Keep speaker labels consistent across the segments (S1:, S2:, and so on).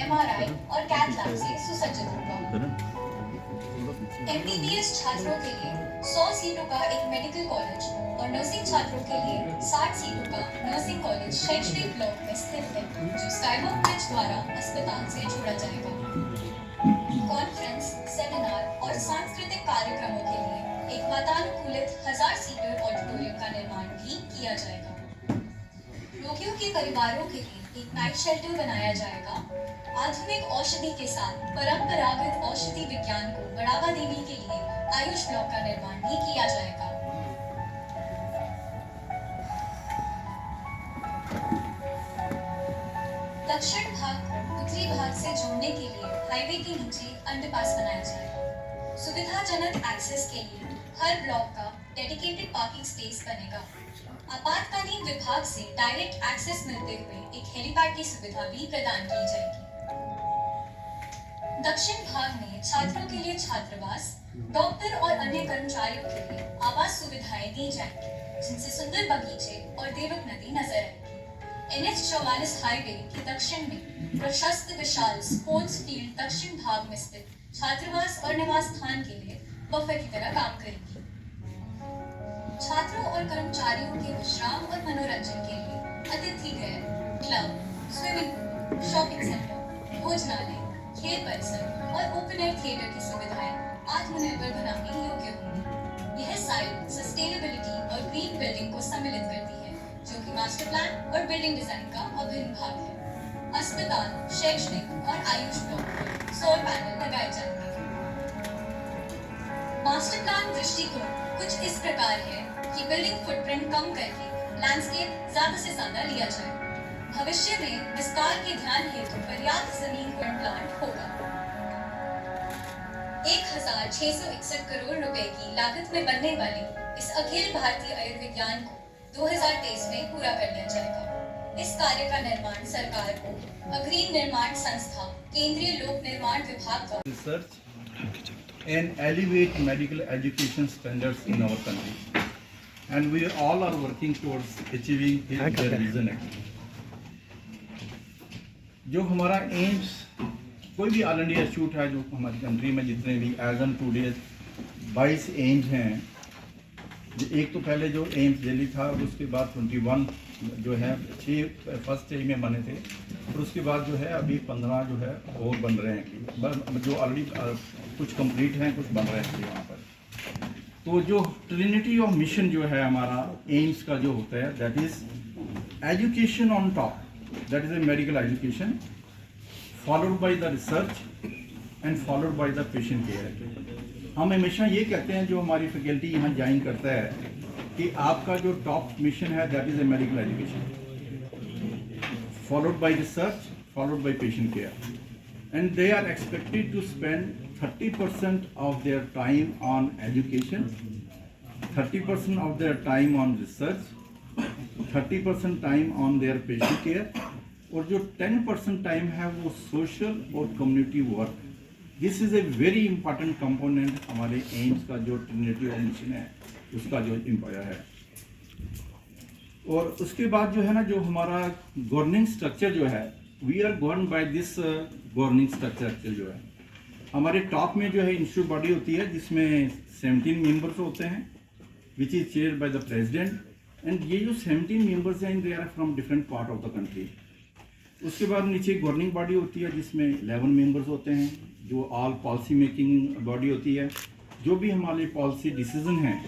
S1: MRI और cath lab से सुसज्जित होगा। MBBS छात्रों के लिए 100 सीटों का एक मेडिकल कॉलेज और नर्सिंग छात्रों के लिए 60 सीटों का नर्सिंग कॉलेज शैक्षणिक ब्लॉक में स्थित है, जो स्काईवॉक ब्रिज द्वारा अस्पताल से जोड़ा जाएगा। कॉन्फ्रेंस, सेमिनार और सांस्कृतिक कार्यक्रमों के लिए एक वातानुकूलित 1000 सीटर ऑडिटोरियम का निर्माण भी किया जाएगा। रोगियों के परिवारों के लिए एक नाइट शेल्टर बनाया जाएगा। आधुनिक औषधि के साथ परंपरागत औषधि विज्ञान को बढ़ावा देने के लिए आयुष ब्लॉक का निर्माण भी किया जाएगा। दक्षिण भाग को उत्तरी भाग से जोड़ने के लिए हाईवे के नीचे अंडरपास बनाया जाएगा। सुविधाजनक एक्सेस के लिए हर ब्लॉक का डेडिकेटेड पार्किंग स्पेस बनेगा। आपातकालीन विभाग से डायरेक्ट एक्सेस मिलते हुए एक हेलीपैड की सुविधा भी प्रदान की जाएगी। दक्षिण भाग में छात्रों के लिए छात्रावास, डॉक्टर और अन्य कर्मचारियों के लिए आवास सुविधाएं दी जाएंगी, जिनसे सुंदर बगीचे और देवक नदी नजर आएगी। NH44 हाईवे के दक्षिण में प्रशस्त विशाल स्पोर्ट्स फील्ड दक्षिण भाग में स्थित छात्रावास और निवास स्थान के लिए बफर की तरह काम करेगी। छात्रों और कर्मचारियों के विश्राम और मनोरंजन के लिए अतिथि गृह, club, swimming pool, shopping centre, भोजनालय, खेल परिसर और ओपन एयर थिएटर की सुविधाएं आत्मनिर्भर बनाने योग्य होंगी। यह साइट सस्टेनेबिलिटी और ग्रीन बिल्डिंग को सम्मिलित करती है, जो कि मास्टर प्लान और बिल्डिंग डिजाइन का अभिन्न भाग है। अस्पताल, शैक्षणिक और आयुष ब्लॉक पर सौर पैनल लगाए जाएंगे। मास्टर प्लान दृष्टिकोण कुछ इस प्रकार है कि बिल्डिंग फुटप्रिंट कम करके लैंडस्केप ज्यादा से ज्यादा लिया जाए। भविष्य में विस्तार के ध्यान हेतु पर्याप्त जमीन पर प्लांट होगा। 1661 करोड़ रुपए की लागत में बनने वाली इस अखिल भारतीय आयुर्विज्ञान को 2023 में पूरा कर लिया जाएगा। इस कार्य का निर्माण सरकार को अग्रिम निर्माण संस्था, केंद्रीय लोक निर्माण विभाग का
S2: research and elevate medical education standards in our country, and we all are working towards achieving their vision actually. जो हमारा एम्स कोई भी ऑल इंडिया इंस्टीट्यूट है, जो हमारी कंट्री में जितने भी एज ऑन टुडे 22 एम्स हैं। एक तो पहले जो एम्स दिल्ली था, उसके बाद 21 जो है 6 फर्स्ट स्टेज में बने थे, और उसके बाद जो है अभी 15 जो है और बन रहे हैं, जो ऑलरेडी कुछ कंप्लीट हैं, कुछ बन रहे हैं वहाँ पर। तो जो ट्रिनिटी ऑफ मिशन जो है हमारा एम्स का जो होता है, that is education on top, that is a medical education followed by the research and followed by the patient care. हम हमेशा ये कहते हैं, जो हमारी फैकल्टी यहाँ ज्वाइन करता है, कि आपका जो टॉप मिशन है that is a medical education followed by research followed by patient care, and they are expected to spend 30% of their time on education, 30% of their time on research, 30% time on their patient care, और जो 10% time है वो social और community work. This is a very important component हमारे AIIMS का जो Trinity of mission है उसका जो एम्पायर है। और उसके बाद जो है ना, जो हमारा गवर्निंग स्ट्रक्चर जो है, we are govern by this governing structure जो है। हमारे टॉप में जो है इंस्टीट्यूट बॉडी होती है, जिसमें 17 मेंबर्स होते हैं, which is chair by the president, and ये जो 17 मेंबर्स हैं, they are from different part of the country. उसके बाद नीचे गवर्निंग बॉडी होती है, जिसमें 11 मेंबर्स होते हैं, जो ऑल पॉलिसी मेकिंग बॉडी होती है। जो भी हमारे पॉलिसी डिसीजन हैं,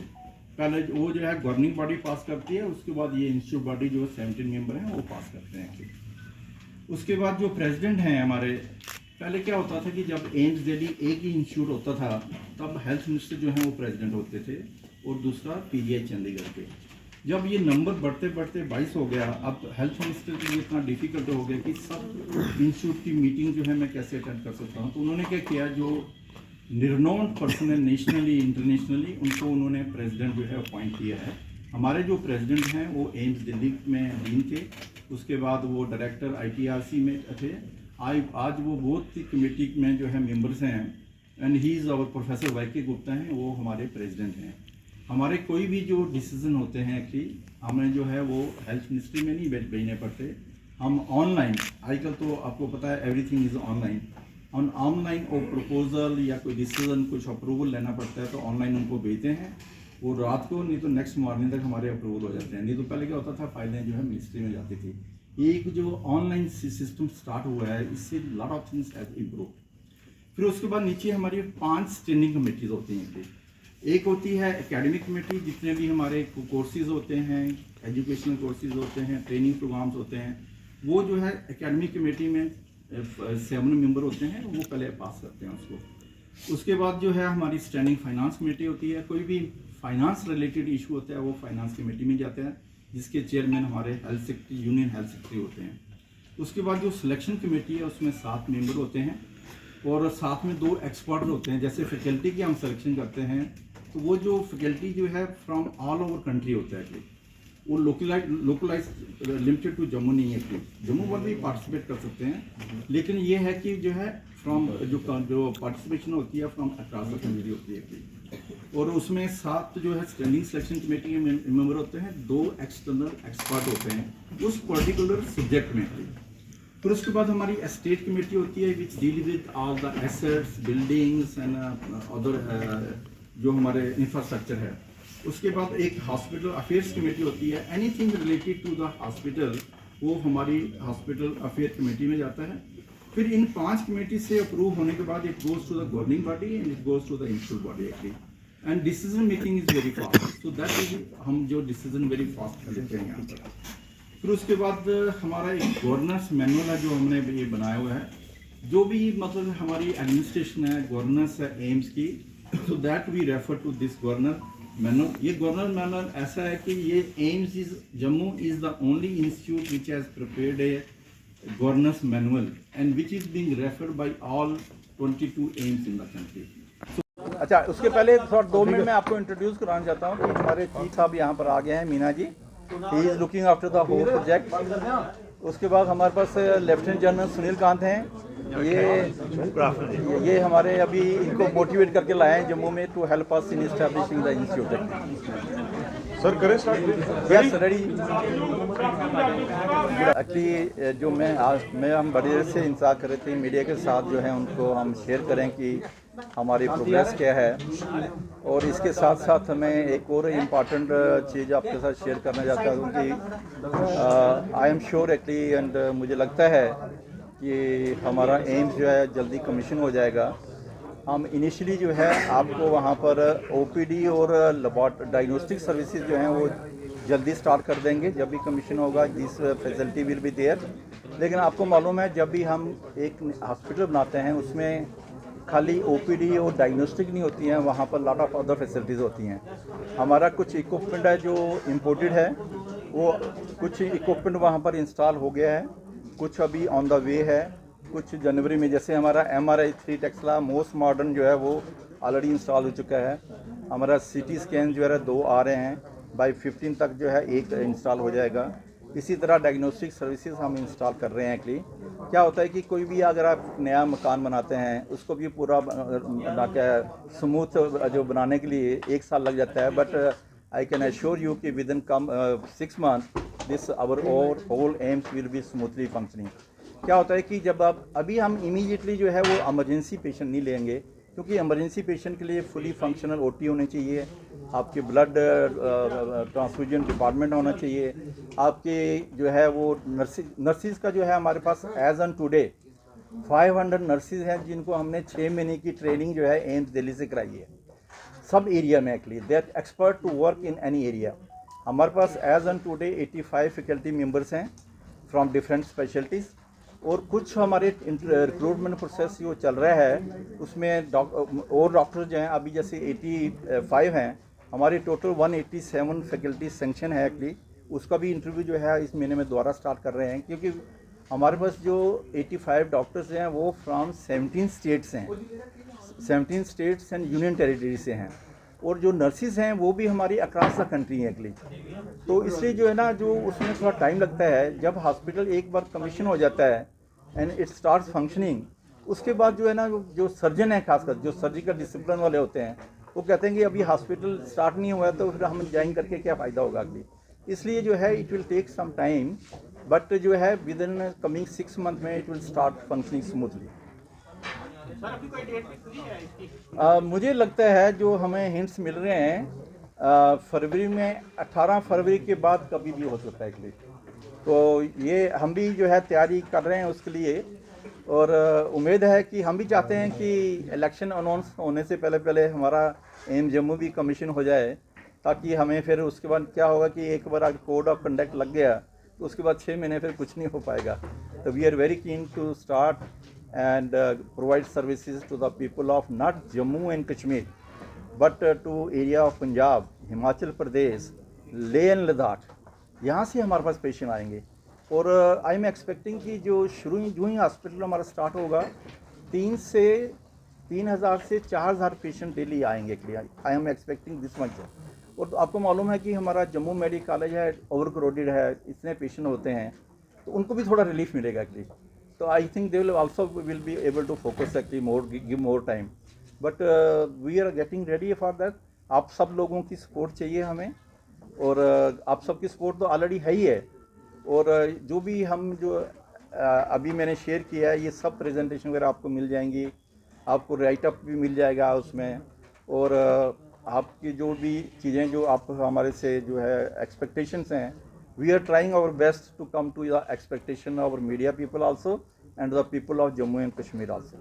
S2: पहले वो जो है गवर्निंग बॉडी पास करती है, उसके बाद ये इंस्टीट्यूट बॉडी जो 17 मेंबर हैं वो पास करते हैं। उसके बाद जो प्रेसिडेंट हैं हमारे, पहले क्या होता था कि जब एम्स दिल्ली एक ही इंस्टीट्यूट होता था, तब हेल्थ मिनिस्टर जो हैं वो प्रेसिडेंट होते थे, और दूसरा PGI चंडीगढ़ के। जब ये नंबर बढ़ते बढ़ते 22 हो गया, अब हेल्थ मिनिस्टर के लिए इतना डिफिकल्ट हो गया कि सब इंस्टीट्यूट की मीटिंग जो है मैं कैसे अटेंड कर सकता हूँ। तो उन्होंने क्या किया, जो निर्नोन पर्सन है नेशनली इंटरनेशनली, उनको उन्होंने प्रेसिडेंट जो है अपॉइंट किया है। हमारे जो प्रेसिडेंट हैं वो एम्स दिल्ली में डीन थे, उसके बाद वो डायरेक्टर ITRC में थे। आज वो बोथ कमेटी में जो है मेंबर्स हैं, and he is our professor YK Gupta हैं, वो हमारे प्रेसिडेंट हैं। हमारे कोई भी जो डिसीजन होते हैं कि हमें जो है वो हेल्थ मिनिस्ट्री में नहीं भेजने पड़ते, हम ऑनलाइन, आजकल तो आपको पता है एवरीथिंग इज़ ऑनलाइन, हम ऑनलाइन और प्रपोजल या कोई डिसीजन कुछ अप्रूवल लेना पड़ता है तो ऑनलाइन उनको भेजते हैं, वो रात को नहीं तो नेक्स्ट मॉर्निंग तक हमारे अप्रूवल हो जाते हैं। नहीं तो पहले क्या होता था, फाइलें जो है मिनिस्ट्री में जाती थी। एक जो ऑनलाइन सिस्टम स्टार्ट हुआ है, इससे lot of things have improve. फिर उसके बाद नीचे हमारी 5 स्टैंडिंग कमेटीज होती हैं। एक होती है एकेडमिक कमेटी, जितने भी हमारे कोर्सेज होते हैं, एजुकेशनल कोर्सेज होते हैं, ट्रेनिंग प्रोग्राम्स होते हैं, वो जो है एकेडमिक कमेटी में 7 मेंबर होते हैं, वो पहले पास करते हैं उसको। उसके बाद जो है हमारी स्टैंडिंग फाइनेंस कमेटी होती है, कोई भी फाइनेंस रिलेटेड इशू होता है वो फाइनेंस कमेटी में जाते हैं, जिसके चेयरमैन हमारे health secretary, union health secretary होते हैं। उसके बाद जो सिलेक्शन कमेटी है उसमें 7 मेंबर होते हैं और साथ में 2 एक्सपर्ट होते हैं। जैसे फैकल्टी की हम सिलेक्शन करते हैं तो वो जो फैकल्टी जो है फ्रॉम ऑल ओवर कंट्री होता है, वो लोकलाइज लिमिटेड टू जम्मू नहीं है। जम्मू वाले भी पार्टिसिपेट कर सकते हैं, लेकिन ये है कि जो है फ्रॉम जो पार्टिसिपेशन होती है फ्रॉम अक्रॉस द कंट्री होती है। और उसमें 7 जो है स्टैंडिंग सिलेक्शन कमेटी के मेंबर होते हैं, 2 एक्सटर्नल एक्सपर्ट होते हैं उस पर्टिकुलर सब्जेक्ट में। फिर उसके बाद हमारी एस्टेट कमेटी होती है, which deal with all the assets, buildings and other जो हमारे इंफ्रास्ट्रक्चर है। उसके बाद एक हॉस्पिटल अफेयर्स कमेटी होती है, anything related to the hospital वो हमारी हॉस्पिटल अफेयर कमेटी में जाता है। फिर इन 5 कमेटी से अप्रूव होने के बाद it goes to the governing body and it goes to the institute body actually, and decision making is very fast. So that is हम जो डिसीजन वेरी फास्ट कर लेते हैं यहाँ पर। फिर उसके बाद हमारा एक गवर्नेंस मैनुअल है जो हमने ये बनाया हुआ है, जो भी मतलब हमारी एडमिनिस्ट्रेशन है, गवर्नेंस है एम्स की, so that we refer to this governor manual. ये गवर्नर मैनुअल ऐसा है कि ये AIIMS is Jammu is the only institute which has prepared a governance manual and which is being referred by all 22 AIIMS in the country.
S3: अच्छा, उसके पहले थोड़ा 2 minute में आपको इंट्रोड्यूस कराना चाहता हूँ कि हमारे चीफ साहब यहाँ पर आ गए हैं, Meena ji, he is looking after the whole project. उसके बाद हमारे पास लेफ्टिनेंट जनरल सुनील कांत हैं, ये हमारे अभी इनको मोटिवेट करके लाए हैं जम्मू में to help us in establishing the institute.
S4: Sir करें स्टार्ट?
S3: Yes ready. एक्चुअली जो हम बड़ी देर से इंतजार कर रहे थे, मीडिया के साथ जो है उनको हम शेयर करें कि हमारी प्रोग्रेस क्या है, और इसके साथ साथ हमें एक और इम्पॉर्टेंट चीज़ आपके साथ शेयर करना चाहता हूँ कि I am sure actually and मुझे लगता है कि हमारा एम्स जो है जल्दी कमीशन हो जाएगा। हम इनिशियली जो है आपको वहाँ पर ओपीडी और डायग्नोस्टिक सर्विसेज जो हैं वो जल्दी स्टार्ट कर देंगे जब भी कमीशन होगा, this facility will be there. लेकिन आपको मालूम है जब भी हम एक हॉस्पिटल बनाते हैं उसमें खाली ओपीडी और डायग्नोस्टिक नहीं होती हैं, वहाँ पर लॉट ऑफ अदर फैसिलिटीज़ होती हैं। हमारा कुछ इक्विपमेंट है जो इम्पोर्टेड है, वो कुछ इक्विपमेंट वहाँ पर इंस्टॉल हो गया है, कुछ अभी ऑन द वे है, कुछ जनवरी में। जैसे हमारा MRI 3 टेस्ला मोस्ट मॉडर्न जो है वो ऑलरेडी इंस्टॉल हो चुका है। हमारा CT स्कैन जो है 2 आ रहे हैं, बाई 15 तक जो है 1 इंस्टॉल हो जाएगा। इसी तरह डायग्नोस्टिक सर्विसेज हम इंस्टॉल कर रहे हैं। एक्चुअली क्या होता है कि कोई भी अगर आप नया मकान बनाते हैं उसको भी पूरा क्या स्मूथ जो बनाने के लिए 1 साल लग जाता है, but I can assure you कि within 6 month this our whole AIIMS will be smoothly functioning. क्या होता है कि जब आप अभी हम इमीडिएटली जो है वो इमरजेंसी पेशेंट नहीं लेंगे, क्योंकि इमरजेंसी पेशेंट के लिए फुली फंक्शनल OT होने चाहिए, आपके ब्लड ट्रांसफ्यूजन डिपार्टमेंट होना चाहिए, आपके जो है वो नर्सिस का जो है हमारे पास एज ऑन टुडे 500 नर्सिस हैं जिनको हमने 6 महीने की ट्रेनिंग जो है एम्स दिल्ली से कराई है, सब एरिया में। Actually they are expert to work in any area. हमारे पास as on today 85 faculty members हैं फ्रॉम डिफरेंट स्पेशलिटीज़, और कुछ हमारे रिक्रूटमेंट प्रोसेस जो चल रहा है उसमें और डॉक्टर जो हैं अभी जैसे 85 हैं, हमारे टोटल 187 फैकल्टी सेंक्शन है। एक्चुअली उसका भी इंटरव्यू जो है इस महीने में दोबारा स्टार्ट कर रहे हैं, क्योंकि हमारे पास जो 85 डॉक्टर्स हैं वो फ्रॉम 17 स्टेट्स हैं, 17 स्टेट्स एंड यूनियन टेरिटरी से हैं, और जो नर्सिस हैं वो भी हमारी अक्रॉस द कंट्री हैं एक्चुअली। तो इसलिए जो है ना जो उसमें थोड़ा टाइम लगता है। जब हॉस्पिटल एक बार कमीशन हो जाता है एंड इट स्टार्ट्स फंक्शनिंग, उसके बाद जो है ना जो सर्जन है, खासकर जो सर्जिकल डिसिप्लिन वाले होते हैं, वो कहते हैं कि अभी हॉस्पिटल स्टार्ट नहीं हुआ है तो फिर हम ज्वाइन करके क्या फ़ायदा होगा अगली। इसलिए जो है it will take some time, but जो है विद इन कमिंग 6 मंथ में it will start functioning smoothly. मुझे लगता है जो हमें हिंट्स मिल रहे हैं फरवरी में 18 फरवरी के बाद कभी भी हो सकता है क्लिक। तो ये हम भी जो है तैयारी कर रहे हैं उसके लिए, और उम्मीद है कि हम भी चाहते हैं कि इलेक्शन अनाउंस होने से पहले पहले हमारा एम जम्मू भी कमीशन हो जाए, ताकि हमें फिर उसके बाद क्या होगा कि एक बार अगर कोड ऑफ कंडक्ट लग गया तो उसके बाद 6 महीने फिर कुछ नहीं हो पाएगा। तो we are very keen to start and provide services to the people of not Jammu and Kashmir but to area of Punjab, Himachal Pradesh, Leh and Ladakh. यहाँ से हमारे पास पेशेंट आएंगे, और आई एम एक्सपेक्टिंग कि जो जो ही हॉस्पिटल हमारा स्टार्ट होगा 3,000 से 4,000 पेशेंट डेली आएंगे। I am expecting this much. और तो आपको मालूम है कि हमारा जम्मू मेडिकल कॉलेज है, ओवर क्राउडेड है, इतने पेशेंट होते हैं, तो उनको भी थोड़ा रिलीफ मिलेगा actually. So I think they will also will be able to focus actually more, give more time. But we are getting ready for that. आप सब लोगों की सपोर्ट चाहिए हमें, और आप सबकी सपोर्ट तो ऑलरेडी है ही है। और जो भी हम जो अभी मैंने शेयर किया है, ये सब प्रेजेंटेशन वगैरह आपको मिल जाएंगी, आपको राइटअप भी मिल जाएगा उसमें, और आपकी जो भी चीज़ें जो आप हमारे से जो है एक्सपेक्टेशंस हैं, we are trying our best to come to the expectation of our media people also and the people of Jammu and Kashmir also।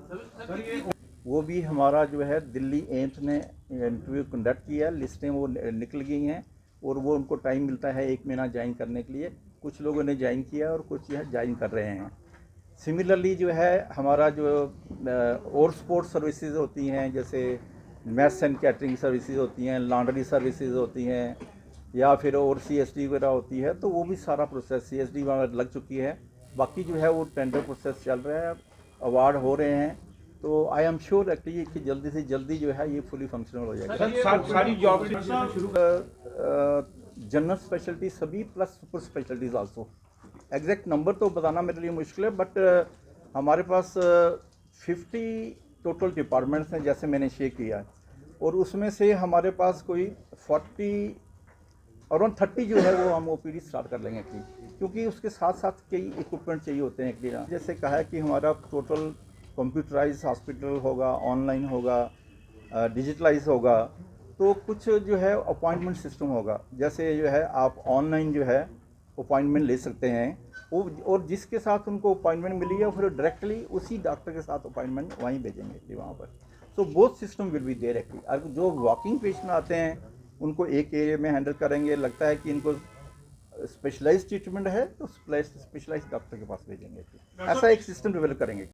S3: वो भी हमारा जो है दिल्ली एम्स ने इंटरव्यू कंडक्ट किया है, लिस्टें वो निकल गई हैं, और वो उनको टाइम मिलता है 1 महीना ज्वाइन करने के लिए। कुछ लोगों ने ज्वाइन किया और कुछ यह ज्वाइन कर रहे हैं। सिमिलरली जो है हमारा जो और स्पोर्ट्स सर्विसेज होती हैं, जैसे मैथ्स एंड कैटरिंग सर्विसेज होती हैं, लॉन्ड्री सर्विसेज होती हैं, या फिर और CSD वगैरह होती है, तो वो भी सारा प्रोसेस CSD वहाँ लग चुकी है। बाकी जो है वो टेंडर प्रोसेस चल रहा है, अवार्ड हो रहे हैं। तो आई एम श्योर एक्चुअली कि जल्दी से जल्दी जो है ये फुली फंक्शनल हो जाएगा।
S2: सारी जॉब
S3: जनरल स्पेशलिटी सभी plus super specialities also. Exact number तो बताना मेरे लिए मुश्किल है, बट हमारे पास 50 टोटल डिपार्टमेंट्स हैं जैसे मैंने शेयर किया, और उसमें से हमारे पास कोई 40 30 जो है वो हम OPD स्टार्ट कर लेंगे क्योंकि उसके साथ साथ कई इक्विपमेंट चाहिए होते हैं क्लियर। जैसे कहा है कि हमारा टोटल कंप्यूटराइज हॉस्पिटल होगा, ऑनलाइन होगा, डिजिटलाइज होगा, तो कुछ जो है अपॉइंटमेंट सिस्टम होगा। जैसे जो है आप ऑनलाइन जो है अपॉइंटमेंट ले सकते हैं, वो और जिसके साथ उनको अपॉइंटमेंट मिली है फिर डायरेक्टली उसी डॉक्टर के साथ अपॉइंटमेंट वहीं भेजेंगे वहाँ पर। So both system will be there actually. अगर जो वॉकिंग पेशेंट आते हैं उनको एक एरिया में हैंडल करेंगे, लगता है कि इनको स्पेशलाइज्ड ट्रीटमेंट है तो स्पेशलाइज्ड डॉक्टर के पास भेजेंगे। ऐसा एक सिस्टम डेवलप करेंगे।